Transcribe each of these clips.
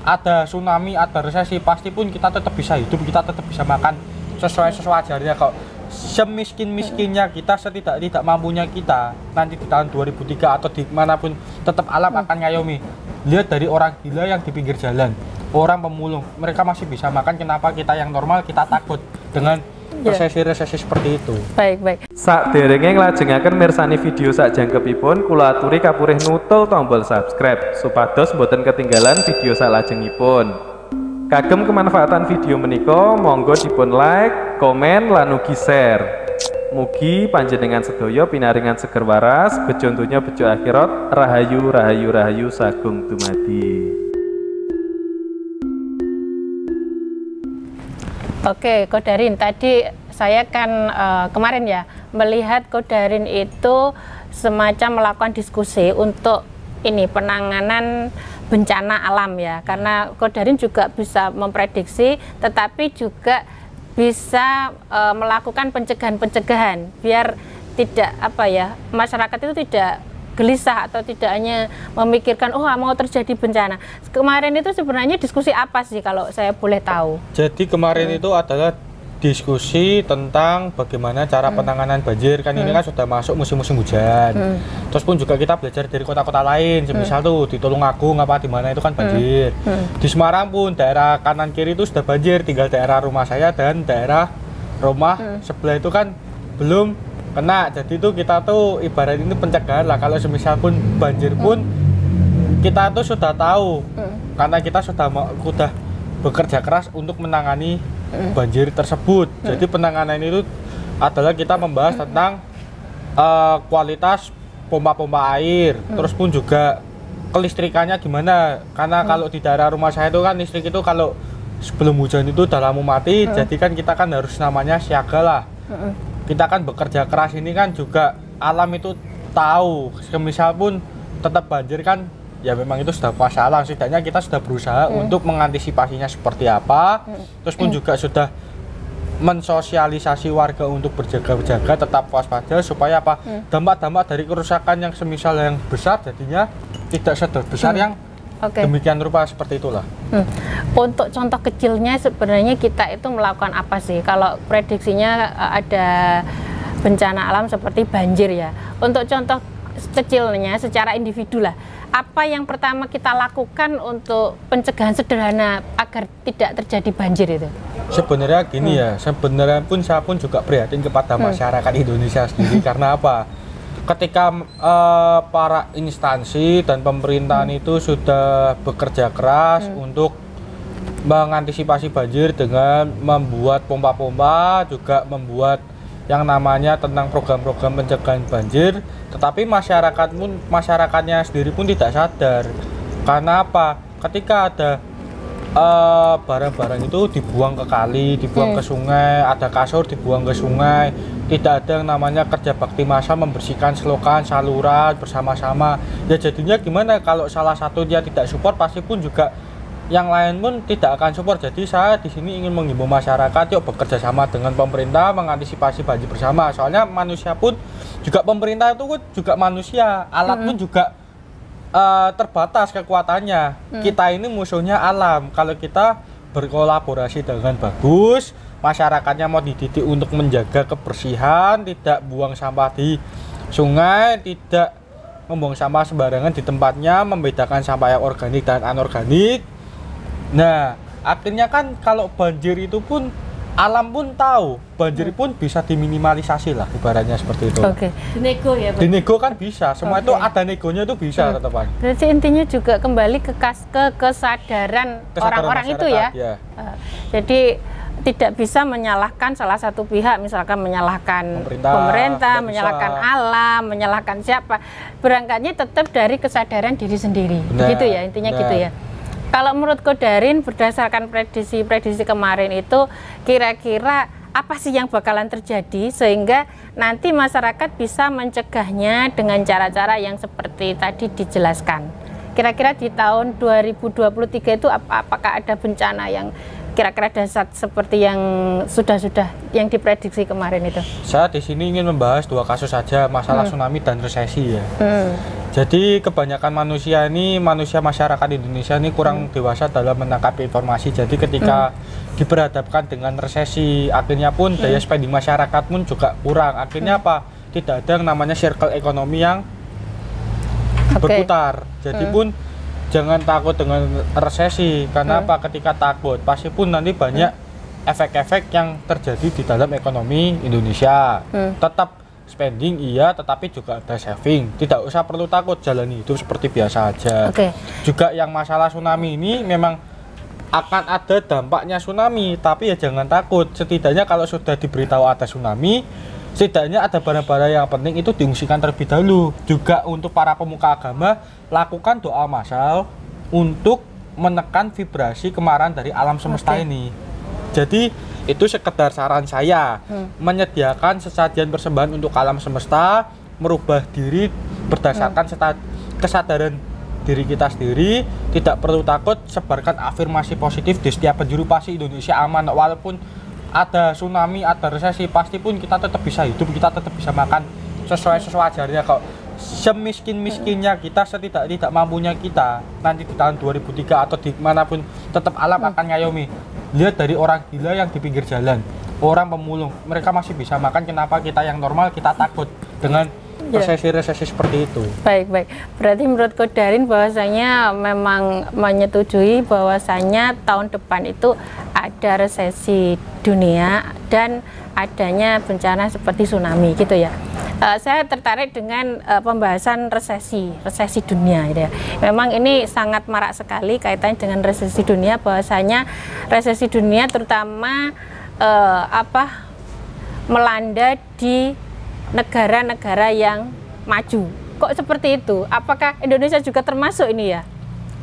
ada tsunami, ada resesi, pasti pun kita tetap bisa hidup, kita tetap bisa makan sesuai sewajarnya kok. Semiskin-miskinnya kita, setidak-tidak mampunya kita, nanti di tahun 2003 atau dimanapun tetap alam akan ngayomi. Lihat dari orang gila yang di pinggir jalan, orang pemulung, mereka masih bisa makan. Kenapa kita yang normal kita takut dengan resesi-resesi seperti itu? Baik. Saderenge nglajengaken mirsani video sak jangkepipun, kula aturi kapurih nutul tombol subscribe supados boten ketinggalan video salajengipun. Kagem kemanfaatan video menika monggo dipun like, komen, lan ugi share. Mugi panjenengan sedaya pinaringan seger waras, bejo donya bejo akhirat, rahayu rahayu rahayu sagung dumadi. Oke, Kodarin, tadi saya kan kemarin ya melihat Kodarin itu semacam melakukan diskusi untuk ini penanganan bencana alam ya, karena Kodarin juga bisa memprediksi, tetapi juga bisa melakukan pencegahan biar tidak masyarakat itu tidak gelisah atau tidak hanya memikirkan mau terjadi bencana. Kemarin itu sebenarnya diskusi apa sih kalau saya boleh tahu? Jadi kemarin itu adalah diskusi tentang bagaimana cara penanganan banjir. Kan ini kan sudah masuk musim-musim hujan. Terus pun juga kita belajar dari kota-kota lain, semisal tuh di Tulungagung apa di mana itu kan banjir. Di Semarang pun daerah kanan kiri itu sudah banjir, tinggal daerah rumah saya dan daerah rumah sebelah itu kan belum kena. Jadi itu kita tuh ibarat ini pencegahan lah. Kalau semisal pun banjir pun kita tuh sudah tahu karena kita sudah bekerja keras untuk menangani banjir tersebut. Jadi penanganan itu adalah kita membahas tentang kualitas pompa-pompa air, terus pun juga kelistrikannya gimana. Karena kalau di daerah rumah saya itu kan listrik itu kalau sebelum hujan itu udah lama mati, jadi kan kita kan harus namanya siaga lah. Kita kan bekerja keras ini kan juga alam itu tahu, semisal pun tetap banjir kan ya memang itu sudah kuasa alam. Setidaknya kita sudah berusaha untuk mengantisipasinya seperti apa, terus pun juga sudah mensosialisasi warga untuk berjaga-jaga, tetap waspada supaya apa dampak-dampak dari kerusakan yang semisal yang besar jadinya tidak sebesar yang demikian rupa seperti itulah. Untuk contoh kecilnya sebenarnya kita itu melakukan apa sih kalau prediksinya ada bencana alam seperti banjir ya? Untuk contoh kecilnya secara individu lah, apa yang pertama kita lakukan untuk pencegahan sederhana agar tidak terjadi banjir itu? Sebenarnya gini ya, sebenarnya pun saya pun juga prihatin kepada masyarakat Indonesia sendiri. Karena apa? Ketika para instansi dan pemerintahan itu sudah bekerja keras untuk mengantisipasi banjir dengan membuat pompa-pompa, juga membuat yang namanya tentang program-program pencegahan banjir, tetapi masyarakatnya sendiri pun tidak sadar. Karena apa? Ketika ada barang-barang itu dibuang ke kali, dibuang ke sungai, ada kasur dibuang ke sungai, tidak ada yang namanya kerja bakti massa membersihkan selokan, saluran bersama-sama. Ya jadinya gimana kalau salah satu dia tidak support, pasti pun juga yang lain pun tidak akan support. Jadi saya di sini ingin menghimbau masyarakat yuk bekerja sama dengan pemerintah mengantisipasi banjir bersama. Soalnya manusia pun juga pemerintah itu juga manusia, alat pun juga terbatas kekuatannya. Kita ini musuhnya alam. Kalau kita berkolaborasi dengan bagus, masyarakatnya mau dididik untuk menjaga kebersihan, tidak buang sampah di sungai, tidak membuang sampah sembarangan di tempatnya, membedakan sampah yang organik dan anorganik. Nah, akhirnya kan kalau banjir itu pun alam pun tahu, banjir pun bisa diminimalisasi lah, ibaratnya seperti itu. Dinego ya, Pak? Dinego kan bisa, semua itu ada negonya itu bisa teman. Berarti intinya juga kembali ke kesadaran orang-orang itu ya. Jadi tidak bisa menyalahkan salah satu pihak, misalkan menyalahkan pemerintah menyalahkan alam, menyalahkan siapa. Berangkatnya tetap dari kesadaran diri sendiri. Begitu ya, intinya gitu ya. Kalau menurut Kodarin berdasarkan prediksi kemarin itu kira-kira apa sih yang bakalan terjadi sehingga nanti masyarakat bisa mencegahnya dengan cara-cara yang seperti tadi dijelaskan. Kira-kira di tahun 2023 itu apakah ada bencana yang kira-kira dasar seperti yang sudah yang diprediksi kemarin itu? Saya di sini ingin membahas dua kasus saja, masalah tsunami dan resesi ya. Jadi kebanyakan manusia masyarakat Indonesia ini kurang dewasa dalam menangkap informasi. Jadi ketika diperhadapkan dengan resesi, akhirnya pun daya spending masyarakat pun juga kurang. Akhirnya apa? Tidak ada yang namanya circle ekonomi yang berputar. Jadi pun jangan takut dengan resesi. Karena apa? Ketika takut, pasti pun nanti banyak efek-efek yang terjadi di dalam ekonomi Indonesia. Tetap spending iya, tetapi juga ada saving. Tidak usah perlu takut, jalani hidup seperti biasa aja. Juga yang masalah tsunami ini memang akan ada dampaknya tsunami, tapi ya jangan takut. Setidaknya kalau sudah diberitahu ada tsunami, setidaknya ada barang-barang yang penting itu diungsikan terlebih dahulu. Juga untuk para pemuka agama, lakukan doa massal untuk menekan vibrasi kemarahan dari alam semesta ini. Jadi itu sekedar saran saya, menyediakan sesajian persembahan untuk alam semesta, merubah diri berdasarkan kesadaran diri kita sendiri. Tidak perlu takut, sebarkan afirmasi positif di setiap penjuru. Pasti Indonesia aman, walaupun ada tsunami, ada resesi, pasti pun kita tetap bisa hidup, kita tetap bisa makan sesuai sewajarnya kok. Semiskin-miskinnya kita, setidak mampunya kita, nanti di tahun 2003 atau dimanapun tetap alam akan ngayomi. Lihat dari orang gila yang di pinggir jalan, orang pemulung, mereka masih bisa makan. Kenapa kita yang normal kita takut dengan resesi-resesi seperti itu? Baik. Berarti menurut Kodarin bahwasanya memang menyetujui bahwasanya tahun depan itu ada resesi dunia dan adanya bencana seperti tsunami gitu ya. Saya tertarik dengan pembahasan resesi dunia gitu ya. Memang ini sangat marak sekali kaitannya dengan resesi dunia, bahwasanya resesi dunia terutama melanda di negara-negara yang maju. Kok seperti itu? Apakah Indonesia juga termasuk ini ya?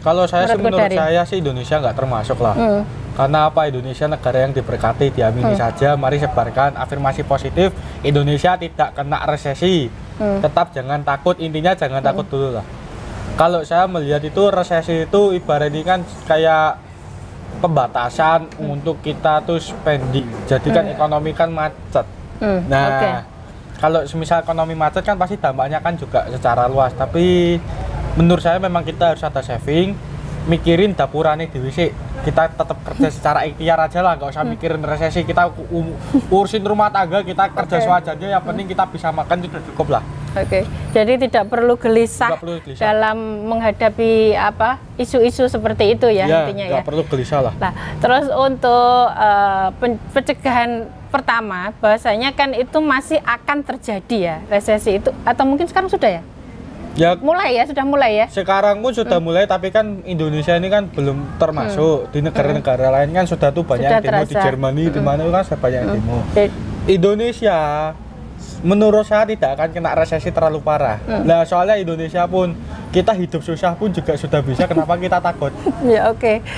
Kalau saya menurut saya sih Indonesia nggak termasuk lah. Karena apa? Indonesia negara yang diberkati, diamini saja. Mari sebarkan afirmasi positif. Indonesia tidak kena resesi. Tetap jangan takut. Intinya jangan takut dulu lah. Kalau saya melihat itu resesi itu ibarat ini kan kayak pembatasan untuk kita tuh spending. Jadi kan ekonomi kan macet. Nah, kalau misal ekonomi macet kan pasti dampaknya kan juga secara luas. Tapi menurut saya memang kita harus ada saving, mikirin dapurannya di WC. Kita tetap kerja secara ikhtiar aja lah, nggak usah mikirin resesi. Kita urusin rumah tangga, kita kerja sewajarnya. Yang penting kita bisa makan itu cukup lah. Jadi tidak perlu gelisah dalam menghadapi isu-isu seperti itu ya, intinya ya. Nggak perlu gelisah lah. Nah, terus untuk pencegahan pertama, bahwasanya kan itu masih akan terjadi ya resesi itu, atau mungkin sekarang sudah ya? Ya, sudah mulai ya. Sekarang pun sudah mulai, tapi kan Indonesia ini kan belum termasuk. Di negara-negara lain kan sudah tuh banyak demo di Jerman, di mana kan sudah banyak demo. Indonesia menurut saya tidak akan kena resesi terlalu parah. Nah, soalnya Indonesia pun kita hidup susah pun juga sudah bisa. Kenapa kita takut?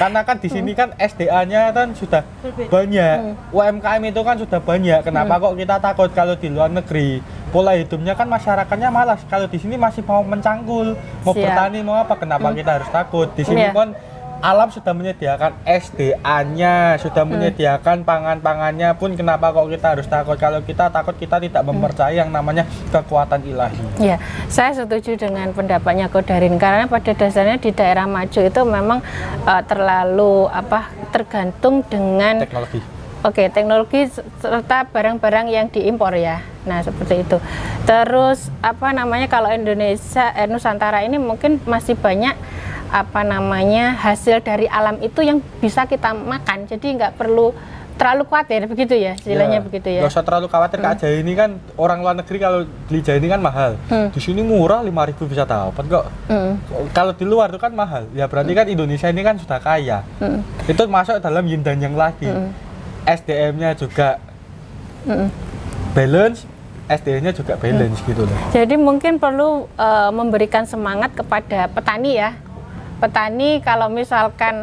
Karena kan di sini kan SDA-nya kan sudah banyak, UMKM itu kan sudah banyak. Kenapa kok kita takut? Kalau di luar negeri pola hidupnya kan masyarakatnya malas. Kalau di sini masih mau mencangkul, mau bertani, mau apa? Kenapa kita harus takut? Di sini kan alam sudah menyediakan SDA-nya, sudah menyediakan pangan-pangannya pun. Kenapa kok kita harus takut? Kalau kita takut, kita tidak mempercayai yang namanya kekuatan ilahi. Ya, saya setuju dengan pendapatnya Kodarin, karena pada dasarnya di daerah maju itu memang terlalu tergantung dengan teknologi serta barang-barang yang diimpor ya. Nah, seperti itu. Terus kalau Indonesia Nusantara ini mungkin masih banyak hasil dari alam itu yang bisa kita makan. Jadi nggak perlu terlalu khawatir begitu ya, istilahnya begitu ya. Nggak usah terlalu khawatir. Kak jahe ini kan orang luar negeri kalau beli jahe ini kan mahal. Di sini murah, 5.000 bisa dapat kok. Kalau di luar itu kan mahal. Ya berarti kan Indonesia ini kan sudah kaya. Itu masuk dalam yin dan yang lagi. SDM-nya juga balance, SDM-nya juga balance gitu loh. Jadi mungkin perlu memberikan semangat kepada petani ya. Petani kalau misalkan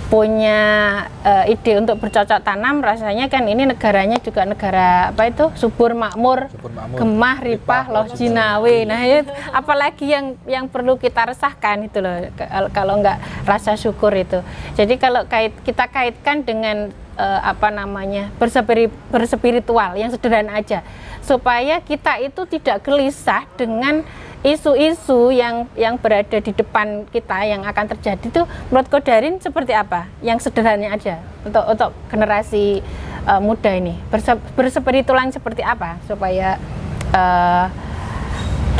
punya ide untuk bercocok tanam, rasanya kan ini negaranya juga negara subur makmur, gemah ripah loh jinawe. Nah, apalagi yang perlu kita resahkan itu loh, kalau nggak rasa syukur itu. Jadi kalau kita kaitkan dengan berspiritual yang sederhana aja, supaya kita itu tidak gelisah dengan isu-isu yang berada di depan kita yang akan terjadi itu menurut Kodarin seperti apa? Yang sederhananya aja untuk generasi muda ini bersepiritulan seperti apa supaya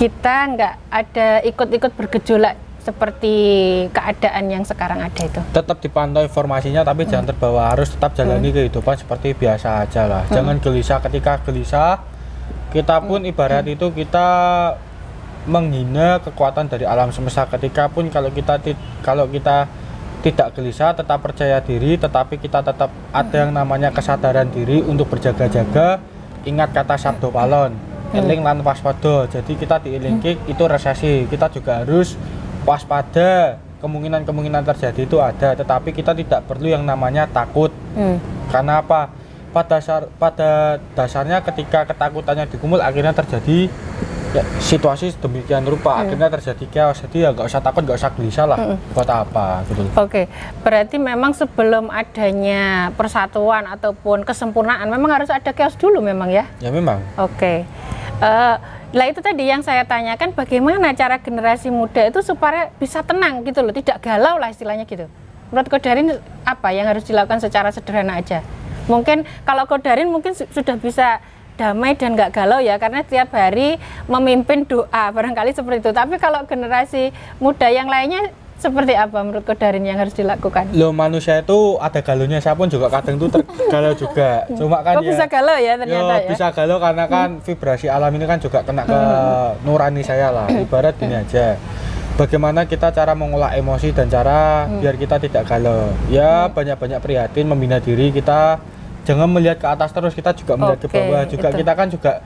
kita nggak ada ikut-ikut bergejolak seperti keadaan yang sekarang ada itu. Tetap dipantau informasinya, tapi jangan terbawa arus, tetap jalani kehidupan seperti biasa aja lah. Jangan gelisah. Ketika gelisah, kita pun ibarat itu kita menghina kekuatan dari alam semesta. Ketika pun kalau kita tidak gelisah, tetap percaya diri, tetapi kita tetap ada yang namanya kesadaran diri untuk berjaga-jaga. Ingat kata Sabdo Palon, eling lan waspada. Jadi kita dielingki itu resesi. Kita juga harus waspada, kemungkinan terjadi itu ada, tetapi kita tidak perlu yang namanya takut. Karena apa? Pada dasarnya ketika ketakutannya dikumpul, akhirnya terjadi ya, situasi demikian rupa, akhirnya terjadi chaos. Jadi ya nggak usah takut, nggak usah gelisah lah. Buat apa gitu. Oke, berarti memang sebelum adanya persatuan ataupun kesempurnaan memang harus ada chaos dulu memang ya? Ya memang. Oke. Lah itu tadi yang saya tanyakan, bagaimana cara generasi muda itu supaya bisa tenang gitu loh, tidak galau lah istilahnya gitu. Menurut Kodarin apa yang harus dilakukan secara sederhana aja? Mungkin kalau Kodarin mungkin sudah bisa damai dan nggak galau ya, karena tiap hari memimpin doa, barangkali seperti itu. Tapi kalau generasi muda yang lainnya seperti apa menurut Kodarin yang harus dilakukan? Loh, manusia itu ada galonya, saya pun juga kadang tuh tergalau juga. Cuma kan bisa galau ya ternyata ya? Bisa galau karena kan vibrasi alam ini kan juga kena ke nurani saya lah. Ibarat gini aja, bagaimana kita cara mengolah emosi dan cara biar kita tidak galau. Ya banyak-banyak prihatin, membina diri kita. Jangan melihat ke atas terus, kita juga melihat ke bawah juga. Itu. Kita kan juga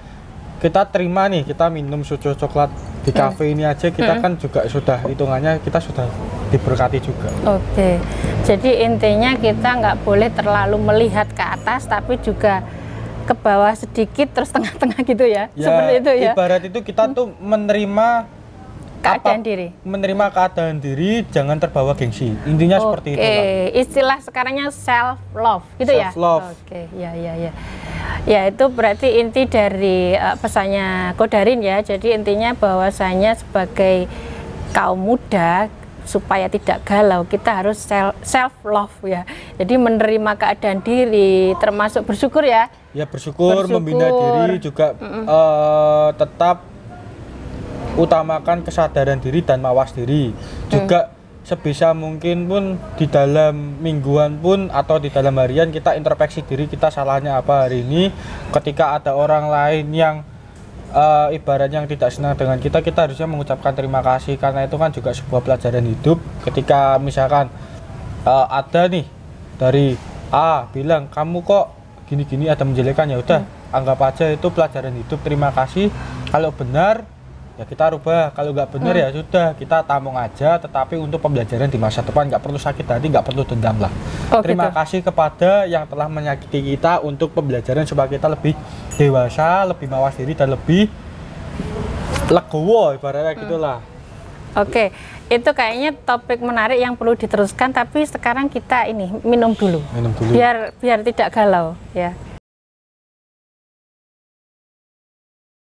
kita terima nih, kita minum susu coklat di kafe ini aja, kita kan juga sudah hitungannya kita sudah diberkati juga. Oke, jadi intinya kita nggak boleh terlalu melihat ke atas, tapi juga ke bawah sedikit terus tengah-tengah gitu ya, seperti itu ya. Ibarat itu kita tuh menerima keadaan diri. Menerima keadaan diri, jangan terbawa gengsi. Intinya seperti itu. Istilah sekarangnya self love gitu ya. Self love. Oke, ya. Ya itu berarti inti dari pesannya Kodarin ya. Jadi intinya bahwasanya sebagai kaum muda supaya tidak galau kita harus self love ya. Jadi menerima keadaan diri, termasuk bersyukur ya. Ya bersyukur. Membina diri juga tetap utamakan kesadaran diri dan mawas diri. Juga sebisa mungkin pun di dalam mingguan pun atau di dalam harian kita introspeksi diri, kita salahnya apa hari ini. Ketika ada orang lain yang ibarat yang tidak senang dengan kita harusnya mengucapkan terima kasih, karena itu kan juga sebuah pelajaran hidup. Ketika misalkan ada nih dari A bilang kamu kok gini-gini, ada menjelekkan, ya udah anggap aja itu pelajaran hidup, terima kasih. Kalau benar ya kita rubah, kalau nggak benar ya sudah kita tamung aja, tetapi untuk pembelajaran di masa depan. Nggak perlu sakit hati, nggak perlu dendam lah. Terima kasih kepada yang telah menyakiti kita untuk pembelajaran supaya kita lebih dewasa, lebih mawas diri dan lebih legowo ibaratnya gitulah. Oke, itu kayaknya topik menarik yang perlu diteruskan, tapi sekarang kita ini minum dulu. Biar tidak galau ya.